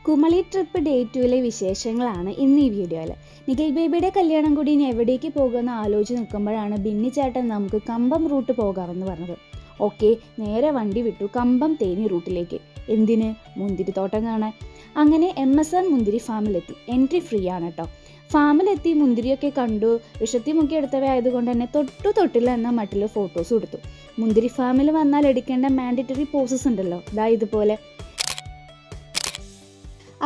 Kumily trip day 2 വിശേഷങ്ങളാണ് ഇന്ന് ഈ വീഡിയോയിൽ. നിഖിൽ ബേബിയുടെ കല്യാണം കൂടി ഇനി എവിടേക്ക് പോകുമെന്ന് ആലോചിച്ച് നിൽക്കുമ്പോഴാണ് ബിന്നി ചേട്ടൻ നമുക്ക് കമ്പം റൂട്ട് പോകാമെന്ന് പറഞ്ഞത്. ഓക്കെ, നേരെ വണ്ടി വിട്ടു കമ്പം തേനി റൂട്ടിലേക്ക്. എന്തിന്? മുന്തിരിത്തോട്ടം കാണാൻ. അങ്ങനെ MSR മുന്തിരി ഫാമിലെത്തി. എൻട്രി ഫ്രീ ആണ് കേട്ടോ. ഫാമിലെത്തി മുന്തിരിയൊക്കെ കണ്ടു. വിഷത്തി മുക്കി എടുത്തവയായതുകൊണ്ട് തന്നെ തൊട്ടില്ല എന്ന മട്ടിൽ ഫോട്ടോസ് കൊടുത്തു. മുന്തിരി ഫാമിൽ വന്നാൽ എടുക്കേണ്ട മാൻഡറ്ററി പോസസ് ഉണ്ടല്ലോ, ഇതുപോലെ.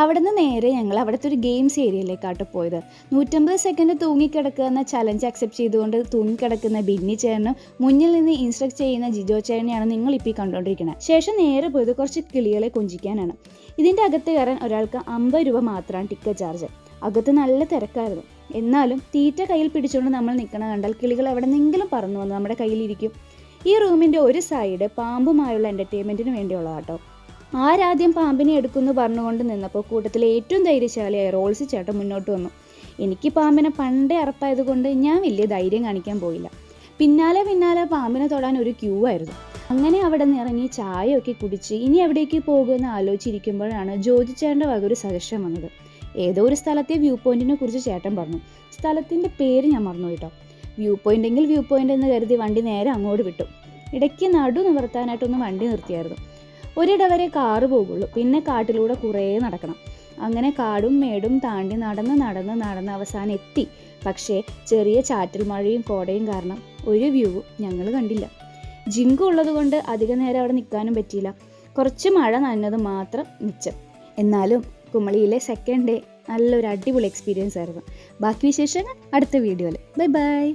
അവിടെ നിന്ന് നേരെ ഞങ്ങൾ അവിടുത്തെ ഒരു ഗെയിംസ് ഏരിയയിലേക്കാട്ട് പോയത്. 150 സെക്കൻഡ് തൂങ്ങിക്കിടക്കുക എന്ന ചലഞ്ച് അക്സെപ്റ്റ് ചെയ്തുകൊണ്ട് തൂങ്ങിക്കിടക്കുന്ന ബിന്നി ചേട്ടനും മുന്നിൽ നിന്ന് ഇൻസ്ട്രക്ട് ചെയ്യുന്ന ജിജോ ചേട്ടനെയാണ് നിങ്ങളിപ്പോൾ കണ്ടുകൊണ്ടിരിക്കുന്നത്. ശേഷം നേരെ പോയത് കുറച്ച് കിളികളെ കൊഞ്ചിക്കാനാണ്. ഇതിൻ്റെ അകത്ത് കയറാൻ ഒരാൾക്ക് 50 രൂപ മാത്രമാണ് ടിക്കറ്റ് ചാർജ്. അകത്ത് നല്ല തിരക്കായിരുന്നു. എന്നാലും തീറ്റ കയ്യിൽ പിടിച്ചുകൊണ്ട് നമ്മൾ നിൽക്കണ കണ്ടാൽ കിളികൾ എവിടെന്നെങ്കിലും പറന്നു വന്ന് നമ്മുടെ കയ്യിലിരിക്കും. ഈ റൂമിൻ്റെ ഒരു സൈഡ് പാമ്പുമായുള്ള എൻ്റർടൈൻമെൻറ്റിന് വേണ്ടിയുള്ളതാട്ടോ. ആരാദ്യം പാമ്പിനെ എടുക്കുമെന്ന് പറഞ്ഞുകൊണ്ട് നിന്നപ്പോൾ കൂട്ടത്തിലെ ഏറ്റവും ധൈര്യശാലിയായ റോൾസി ചേട്ടൻ മുന്നോട്ട് വന്നു. എനിക്ക് പാമ്പിനെ പണ്ടേ അറപ്പായതുകൊണ്ട് ഞാൻ വലിയ ധൈര്യം കാണിക്കാൻ പോയില്ല. പിന്നാലെ പാമ്പിനെ തൊടാൻ ഒരു ക്യൂ ആയിരുന്നു. അങ്ങനെ അവിടെ നിന്ന് ഇറങ്ങി ചായയൊക്കെ കുടിച്ച് ഇനി എവിടേക്ക് പോകുമെന്ന് ആലോചിച്ചിരിക്കുമ്പോഴാണ് ജ്യോതി ചേട്ടൻ്റെ വക ഒരു സജഷൻ വന്നത്. ഏതോ ഒരു സ്ഥലത്തെ വ്യൂ പോയിന്റിനെ കുറിച്ച് ചേട്ടൻ പറഞ്ഞു. സ്ഥലത്തിൻ്റെ പേര് ഞാൻ മറന്നു കേട്ടോ. വ്യൂ പോയിന്റ് എന്ന് കരുതി വണ്ടി നേരെ അങ്ങോട്ട് വിട്ടു. ഇടയ്ക്ക് നടു നിവർത്താനായിട്ടൊന്ന് വണ്ടി നിർത്തിയായിരുന്നു. ഒരിട വരെ കാറ് പോകുള്ളൂ, പിന്നെ കാട്ടിലൂടെ കുറേ നടക്കണം. അങ്ങനെ കാടും മേടും താണ്ടി നടന്ന് അവസാനം എത്തി. പക്ഷേ ചെറിയ ചാറ്റൽ മഴയും കോടയും കാരണം ഒരു വ്യൂവും ഞങ്ങൾ കണ്ടില്ല. ജിങ്ക് ഉള്ളത് കൊണ്ട് അധിക നേരം അവിടെ നിൽക്കാനും പറ്റിയില്ല. കുറച്ച് മഴ നനഞ്ഞത് മാത്രം മിച്ചം. എന്നാലും കുമളിയിലെ സെക്കൻഡ് ഡേ നല്ലൊരു അടിപൊളി എക്സ്പീരിയൻസ് ആയിരുന്നു. ബാക്കി വിശേഷങ്ങൾ അടുത്ത വീഡിയോയിൽ. ബൈ.